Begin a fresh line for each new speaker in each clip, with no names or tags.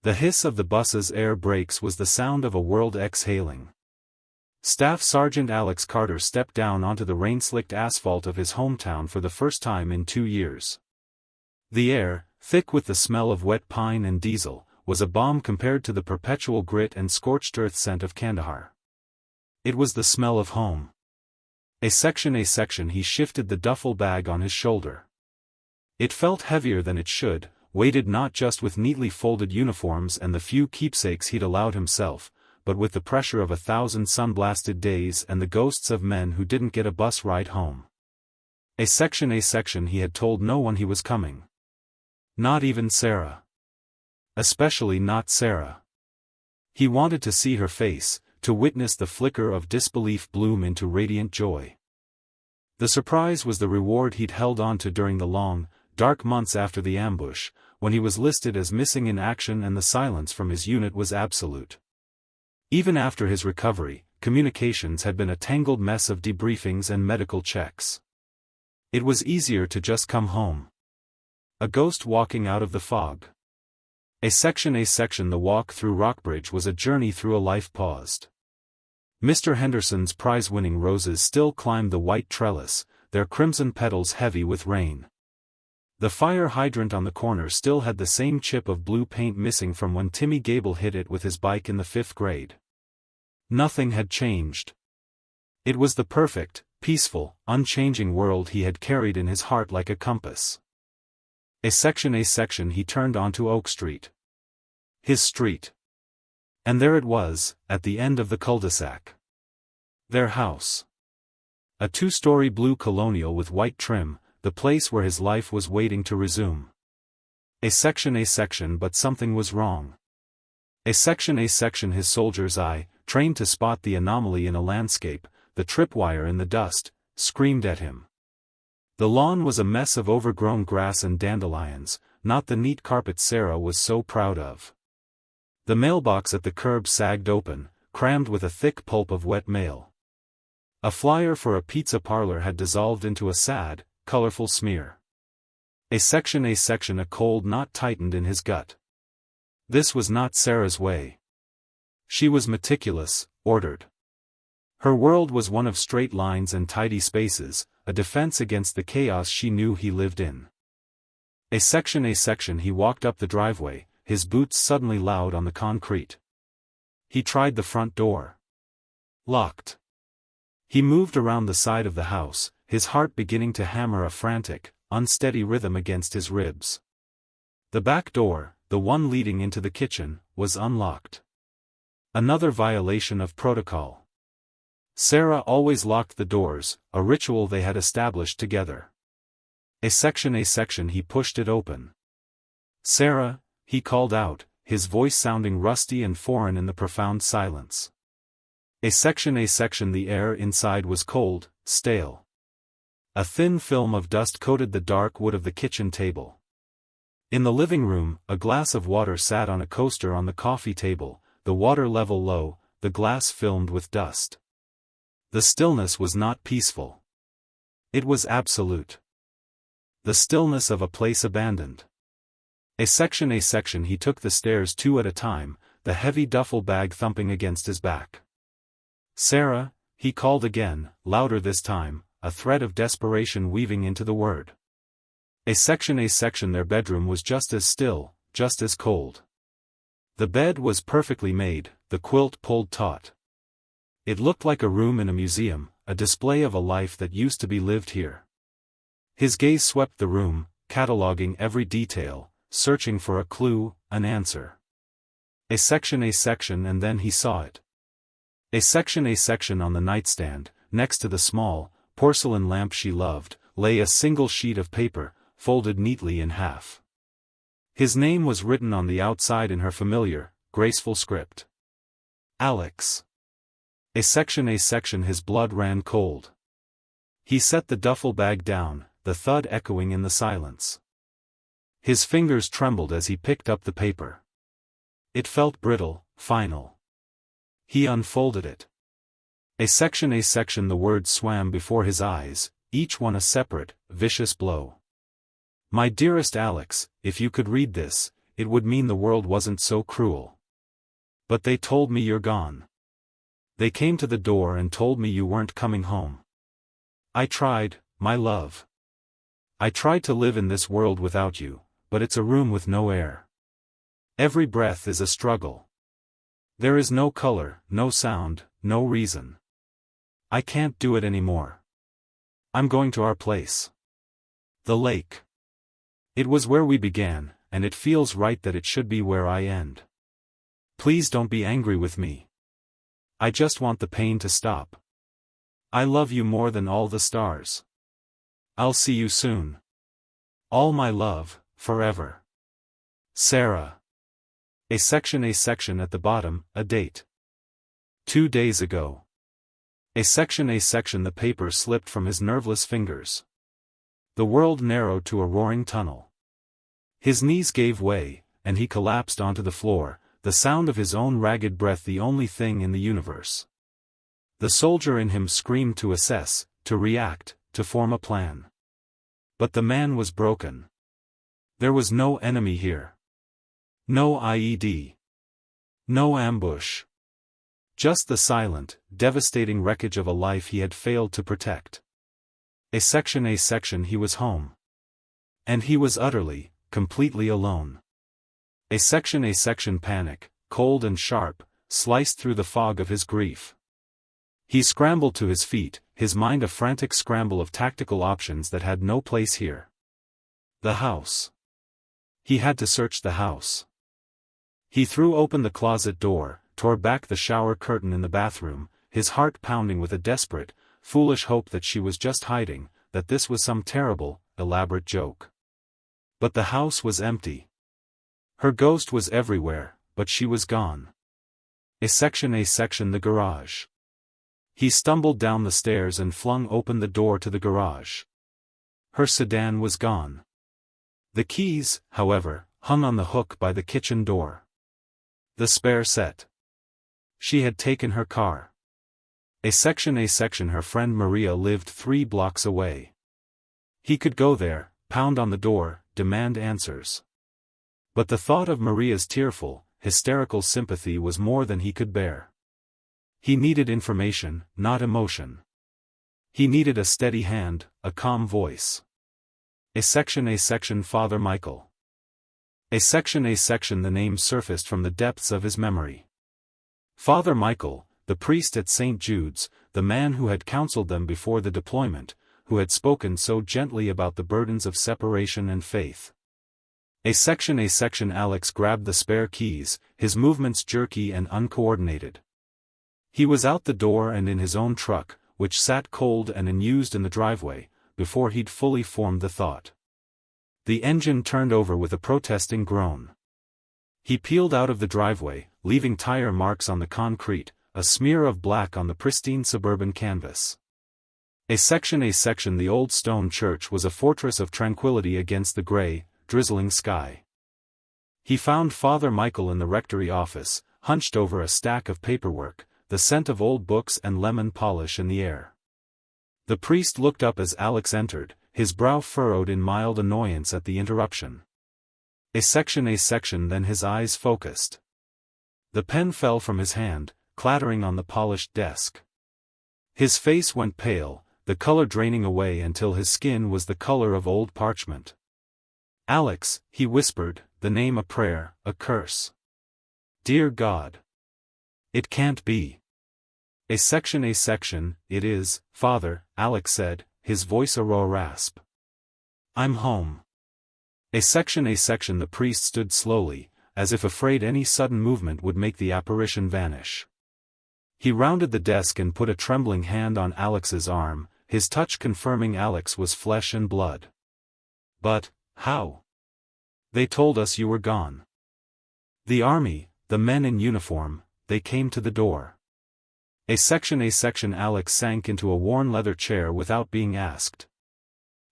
The hiss of the bus's air brakes was the sound of a world exhaling. Staff Sergeant Alex Carter stepped down onto the rain-slicked asphalt of his hometown for the first time in 2 years. The air, thick with the smell of wet pine and diesel, was a balm compared to the perpetual grit and scorched earth scent of Kandahar. It was the smell of home. A section he shifted the duffel bag on his shoulder. It felt heavier than it should, weighted not just with neatly folded uniforms and the few keepsakes he'd allowed himself, but with the pressure of 1,000 sun-blasted days and the ghosts of men who didn't get a bus ride home. A section he had told no one he was coming. Not even Sarah. Especially not Sarah. He wanted to see her face, to witness the flicker of disbelief bloom into radiant joy. The surprise was the reward he'd held on to during the long, dark months after the ambush, when he was listed as missing in action and the silence from his unit was absolute. Even after his recovery, communications had been a tangled mess of debriefings and medical checks. It was easier to just come home. A ghost walking out of the fog. A section the walk through Rockbridge was a journey through a life paused. Mr. Henderson's prize-winning roses still climbed the white trellis, their crimson petals heavy with rain. The fire hydrant on the corner still had the same chip of blue paint missing from when Timmy Gable hit it with his bike in the 5th grade. Nothing had changed. It was the perfect, peaceful, unchanging world he had carried in his heart like a compass. A section he turned onto Oak Street. His street. And there it was, at the end of the cul-de-sac. Their house. A 2-story blue colonial with white trim, the place where his life was waiting to resume. A section but something was wrong. A section his soldier's eye, trained to spot the anomaly in a landscape, the tripwire in the dust, screamed at him. The lawn was a mess of overgrown grass and dandelions, not the neat carpet Sarah was so proud of. The mailbox at the curb sagged open, crammed with a thick pulp of wet mail. A flyer for a pizza parlor had dissolved into a sad, colorful smear. A section a cold knot tightened in his gut. This was not Sarah's way. She was meticulous, ordered. Her world was one of straight lines and tidy spaces, a defense against the chaos she knew he lived in. A section he walked up the driveway, his boots suddenly loud on the concrete. He tried the front door. Locked. He moved around the side of the house, his heart beginning to hammer a frantic, unsteady rhythm against his ribs. The back door, the one leading into the kitchen, was unlocked. Another violation of protocol. Sarah always locked the doors, a ritual they had established together. A section he pushed it open. Sarah, he called out, his voice sounding rusty and foreign in the profound silence. A section the air inside was cold, stale. A thin film of dust coated the dark wood of the kitchen table. In the living room, a glass of water sat on a coaster on the coffee table, the water level low, the glass filmed with dust. The stillness was not peaceful. It was absolute. The stillness of a place abandoned. A section he took the stairs 2 at a time, the heavy duffel bag thumping against his back. Sarah, he called again, louder this time, a thread of desperation weaving into the word. A section their bedroom was just as still, just as cold. The bed was perfectly made, the quilt pulled taut. It looked like a room in a museum, a display of a life that used to be lived here. His gaze swept the room, cataloging every detail, searching for a clue, an answer. A section and then he saw it. A section on the nightstand, next to the small, porcelain lamp she loved, lay a single sheet of paper, folded neatly in half. His name was written on the outside in her familiar, graceful script. Alex. A section his blood ran cold. He set the duffel bag down, the thud echoing in the silence. His fingers trembled as he picked up the paper. It felt brittle, final. He unfolded it. A section the words swam before his eyes, each one a separate, vicious blow. My dearest Alex, if you could read this, it would mean the world wasn't so cruel. But they told me you're gone. They came to the door and told me you weren't coming home. I tried, my love. I tried to live in this world without you, but it's a room with no air. Every breath is a struggle. There is no color, no sound, no reason. I can't do it anymore. I'm going to our place. The lake. It was where we began, and it feels right that it should be where I end. Please don't be angry with me. I just want the pain to stop. I love you more than all the stars. I'll see you soon. All my love, forever. Sarah. A section at the bottom, a date. 2 days ago. A section the paper slipped from his nerveless fingers. The world narrowed to a roaring tunnel. His knees gave way, and he collapsed onto the floor, the sound of his own ragged breath the only thing in the universe. The soldier in him screamed to assess, to react, to form a plan. But the man was broken. There was no enemy here. No IED. No ambush. Just the silent, devastating wreckage of a life he had failed to protect. A section he was home. And he was utterly, completely alone. A section panic, cold and sharp, sliced through the fog of his grief. He scrambled to his feet, his mind a frantic scramble of tactical options that had no place here. The house. He had to search the house. He threw open the closet door, tore back the shower curtain in the bathroom, his heart pounding with a desperate, foolish hope that she was just hiding, that this was some terrible, elaborate joke. But the house was empty. Her ghost was everywhere, but she was gone. A section the garage. He stumbled down the stairs and flung open the door to the garage. Her sedan was gone. The keys, however, hung on the hook by the kitchen door. The spare set. She had taken her car. A section her friend Maria lived 3 blocks away. He could go there, pound on the door, demand answers. But the thought of Maria's tearful, hysterical sympathy was more than he could bear. He needed information, not emotion. He needed a steady hand, a calm voice. A section Father Michael. A section the name surfaced from the depths of his memory. Father Michael, the priest at St. Jude's, the man who had counseled them before the deployment, who had spoken so gently about the burdens of separation and faith. A section Alex grabbed the spare keys, his movements jerky and uncoordinated. He was out the door and in his own truck, which sat cold and unused in the driveway, before he'd fully formed the thought. The engine turned over with a protesting groan. He peeled out of the driveway, leaving tire marks on the concrete, a smear of black on the pristine suburban canvas. A section the old stone church was a fortress of tranquility against the gray, drizzling sky. He found Father Michael in the rectory office, hunched over a stack of paperwork, the scent of old books and lemon polish in the air. The priest looked up as Alex entered, his brow furrowed in mild annoyance at the interruption. A section then his eyes focused. The pen fell from his hand, clattering on the polished desk. His face went pale, the color draining away until his skin was the color of old parchment. Alex, he whispered, the name a prayer, a curse. Dear God. It can't be. A section, it is, Father, Alex said, his voice a raw rasp. I'm home. A section, the priest stood slowly, as if afraid any sudden movement would make the apparition vanish. He rounded the desk and put a trembling hand on Alex's arm, his touch confirming Alex was flesh and blood. But, how? They told us you were gone. The army, the men in uniform, they came to the door. A section, Alex sank into a worn leather chair without being asked.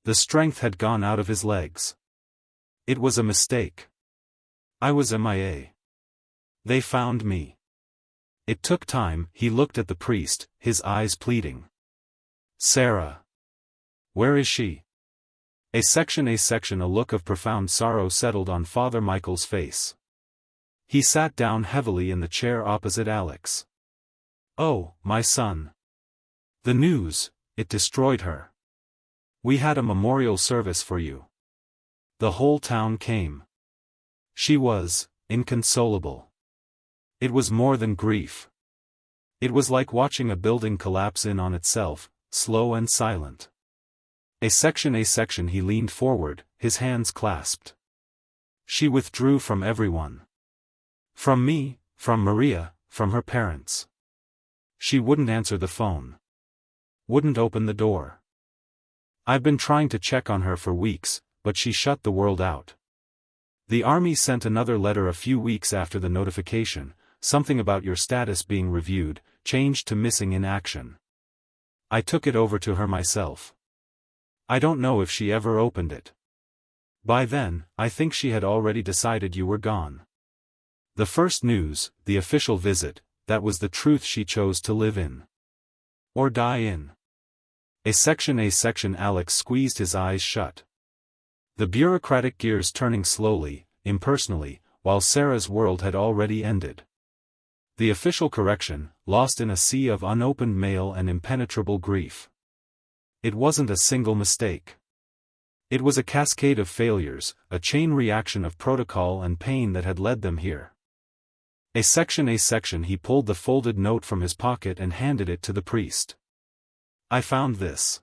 The strength had gone out of his legs. It was a mistake. I was MIA. They found me. It took time. He looked at the priest, his eyes pleading. Sarah. Where is she? A section. A look of profound sorrow settled on Father Michael's face. He sat down heavily in the chair opposite Alex. "Oh, my son. The news, it destroyed her. We had a memorial service for you. The whole town came. She was inconsolable. It was more than grief. It was like watching a building collapse in on itself, slow and silent." A section. He leaned forward, his hands clasped. "She withdrew from everyone. From me, from Maria, from her parents. She wouldn't answer the phone. Wouldn't open the door. I've been trying to check on her for weeks, but she shut the world out. The army sent another letter a few weeks after the notification, something about your status being reviewed, changed to missing in action. I took it over to her myself. I don't know if she ever opened it. By then, I think she had already decided you were gone. The first news, the official visit, that was the truth she chose to live in. Or die in." A section. Alex squeezed his eyes shut. The bureaucratic gears turning slowly, impersonally, while Sarah's world had already ended. The official correction, lost in a sea of unopened mail and impenetrable grief. It wasn't a single mistake. It was a cascade of failures, a chain reaction of protocol and pain that had led them here. A section. He pulled the folded note from his pocket and handed it to the priest. "I found this.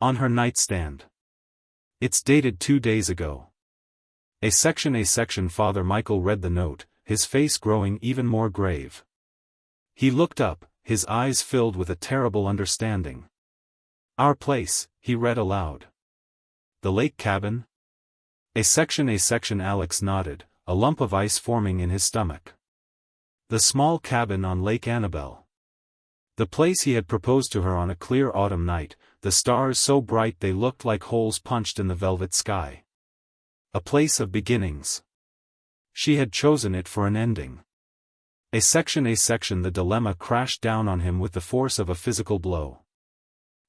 On her nightstand. It's dated 2 days ago." A section. Father Michael read the note, his face growing even more grave. He looked up, his eyes filled with a terrible understanding. "Our place," he read aloud. "The lake cabin?" A section. Alex nodded, a lump of ice forming in his stomach. The small cabin on Lake Annabelle. The place he had proposed to her on a clear autumn night, the stars so bright they looked like holes punched in the velvet sky. A place of beginnings. She had chosen it for an ending. A section. The dilemma crashed down on him with the force of a physical blow.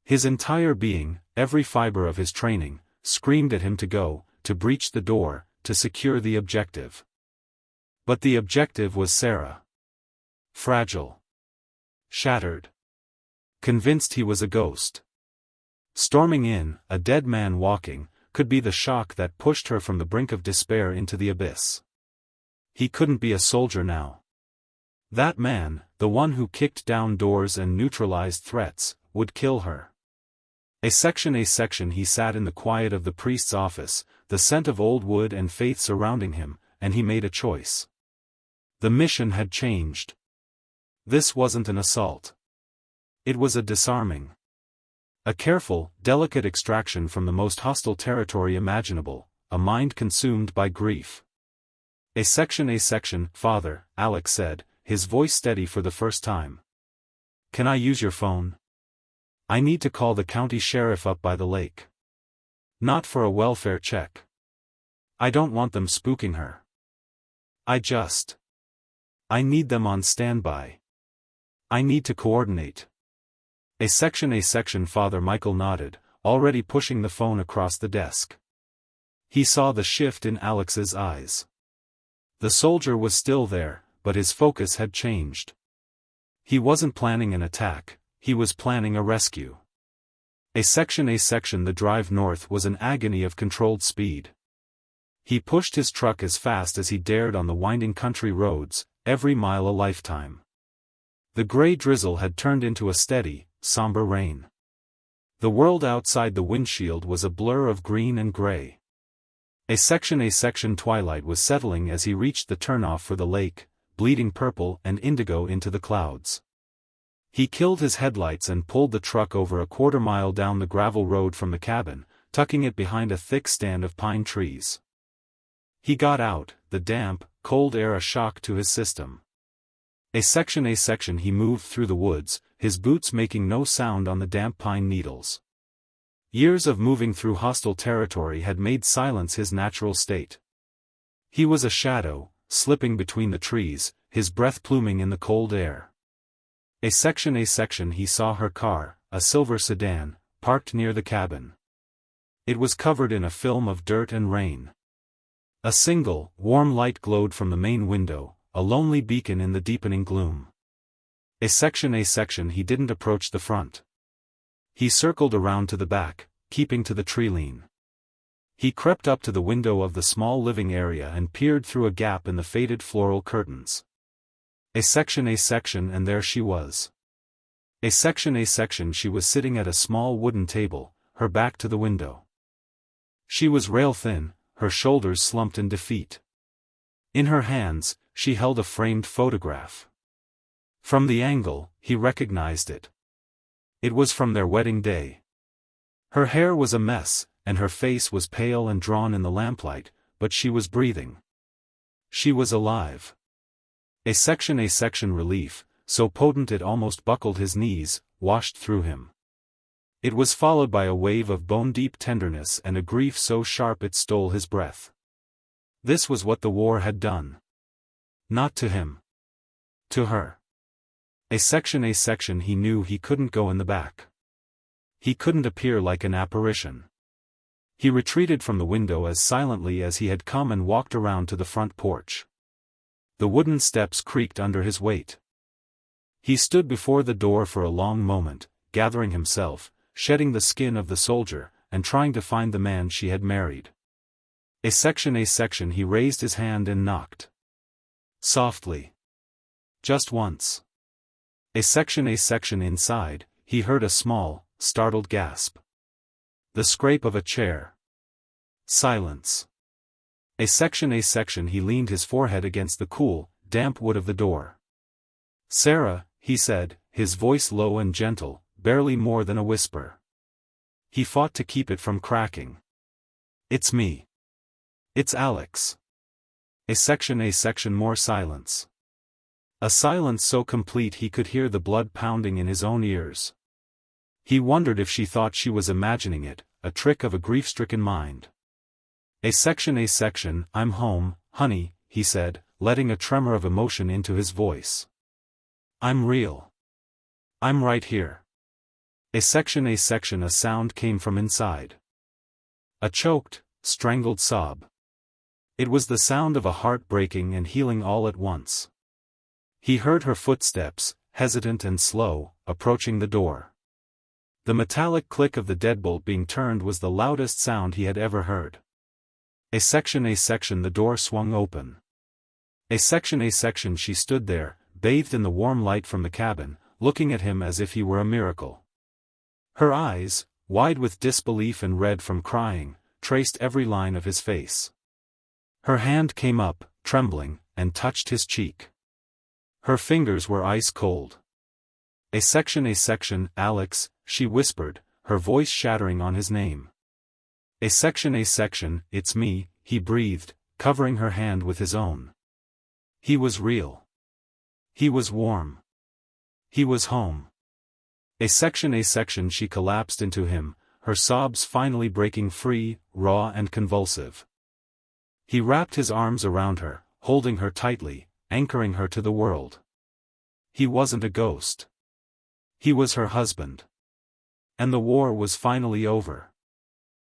His entire being, every fiber of his training, screamed at him to go, to breach the door, to secure the objective. But the objective was Sarah. Fragile. Shattered. Convinced he was a ghost. Storming in, a dead man walking, could be the shock that pushed her from the brink of despair into the abyss. He couldn't be a soldier now. That man, the one who kicked down doors and neutralized threats, would kill her. A section. He sat in the quiet of the priest's office, the scent of old wood and faith surrounding him, and he made a choice. The mission had changed. This wasn't an assault. It was a disarming. A careful, delicate extraction from the most hostile territory imaginable, a mind consumed by grief. A section. Father, Alex said, his voice steady for the first time. "Can I use your phone? I need to call the county sheriff up by the lake. Not for a welfare check. I don't want them spooking her. I need them on standby. I need to coordinate." A section. Father Michael nodded, already pushing the phone across the desk. He saw the shift in Alex's eyes. The soldier was still there, but his focus had changed. He wasn't planning an attack, he was planning a rescue. A section. The drive north was an agony of controlled speed. He pushed his truck as fast as he dared on the winding country roads, every mile a lifetime. The gray drizzle had turned into a steady, somber rain. The world outside the windshield was a blur of green and gray. A section. Twilight was settling as he reached the turnoff for the lake, bleeding purple and indigo into the clouds. He killed his headlights and pulled the truck over a quarter-mile down the gravel road from the cabin, tucking it behind a thick stand of pine trees. He got out, the damp, cold air a shock to his system. A section. He moved through the woods, his boots making no sound on the damp pine needles. Years of moving through hostile territory had made silence his natural state. He was a shadow, slipping between the trees, his breath pluming in the cold air. A section. He saw her car, a silver sedan, parked near the cabin. It was covered in a film of dirt and rain. A single, warm light glowed from the main window, a lonely beacon in the deepening gloom. A section he didn't approach the front. He circled around to the back, keeping to the tree lean. He crept up to the window of the small living area and peered through a gap in the faded floral curtains. A section and there she was. A section she was sitting at a small wooden table, her back to the window. She was rail-thin, her shoulders slumped in defeat. In her hands, she held a framed photograph. From the angle, he recognized it. It was from their wedding day. Her hair was a mess, and her face was pale and drawn in the lamplight, but she was breathing. She was alive. A section relief, so potent it almost buckled his knees, washed through him. It was followed by a wave of bone-deep tenderness and a grief so sharp it stole his breath. This was what the war had done. Not to him. To her. A section he knew he couldn't go in the back. He couldn't appear like an apparition. He retreated from the window as silently as he had come and walked around to the front porch. The wooden steps creaked under his weight. He stood before the door for a long moment, gathering himself, shedding the skin of the soldier, and trying to find the man she had married. A section he raised his hand and knocked. Softly. Just once. A section inside, he heard a small, startled gasp. The scrape of a chair. Silence. A section he leaned his forehead against the cool, damp wood of the door. "Sarah," he said, his voice low and gentle, barely more than a whisper. He fought to keep it from cracking. "It's me. It's Alex." A section more silence. A silence so complete he could hear the blood pounding in his own ears. He wondered if she thought she was imagining it, a trick of a grief-stricken mind. A section, "I'm home, honey," he said, letting a tremor of emotion into his voice. "I'm real. I'm right here." A section, a sound came from inside. A choked, strangled sob. It was the sound of a heart breaking and healing all at once. He heard her footsteps, hesitant and slow, approaching the door. The metallic click of the deadbolt being turned was the loudest sound he had ever heard. A section, the door swung open. A section she stood there, bathed in the warm light from the cabin, looking at him as if he were a miracle. Her eyes, wide with disbelief and red from crying, traced every line of his face. Her hand came up, trembling, and touched his cheek. Her fingers were ice cold. A section, "Alex," she whispered, her voice shattering on his name. A section, "It's me," he breathed, covering her hand with his own. He was real. He was warm. He was home. A section, she collapsed into him, her sobs finally breaking free, raw and convulsive. He wrapped his arms around her, holding her tightly, anchoring her to the world. He wasn't a ghost. He was her husband. And the war was finally over.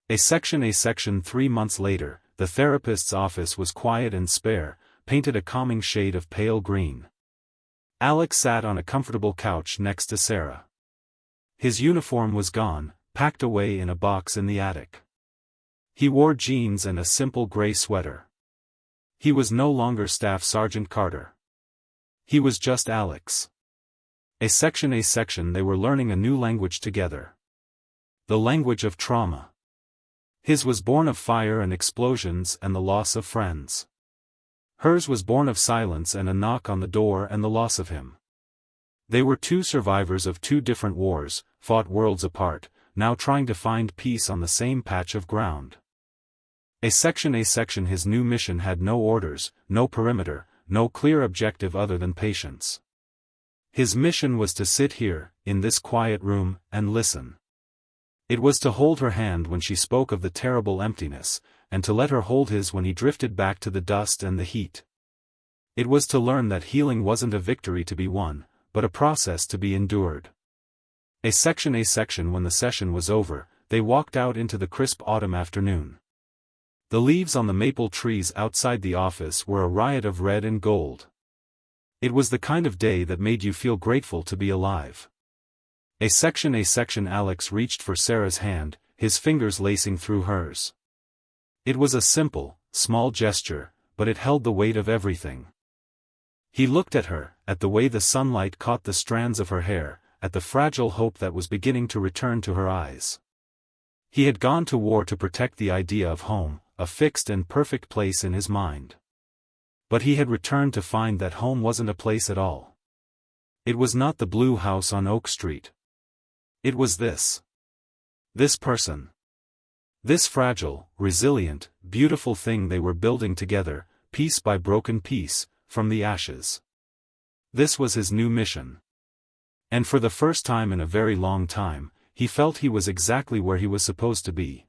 A section 3 months later, the therapist's office was quiet and spare, painted a calming shade of pale green. Alex sat on a comfortable couch next to Sarah. His uniform was gone, packed away in a box in the attic. He wore jeans and a simple gray sweater. He was no longer Staff Sergeant Carter. He was just Alex. A section, they were learning a new language together. The language of trauma. His was born of fire and explosions and the loss of friends. Hers was born of silence and a knock on the door and the loss of him. They were two survivors of two different wars, fought worlds apart, now trying to find peace on the same patch of ground. A section, his new mission had no orders, no perimeter, no clear objective other than patience. His mission was to sit here, in this quiet room, and listen. It was to hold her hand when she spoke of the terrible emptiness, and to let her hold his when he drifted back to the dust and the heat. It was to learn that healing wasn't a victory to be won, but a process to be endured. A section, when the session was over, they walked out into the crisp autumn afternoon. The leaves on the maple trees outside the office were a riot of red and gold. It was the kind of day that made you feel grateful to be alive. A section. Alex reached for Sarah's hand, his fingers lacing through hers. It was a simple, small gesture, but it held the weight of everything. He looked at her, at the way the sunlight caught the strands of her hair, at the fragile hope that was beginning to return to her eyes. He had gone to war to protect the idea of home, a fixed and perfect place in his mind. But he had returned to find that home wasn't a place at all. It was not the blue house on Oak Street. It was this. This person. This fragile, resilient, beautiful thing they were building together, piece by broken piece, from the ashes. This was his new mission. And for the first time in a very long time, he felt he was exactly where he was supposed to be.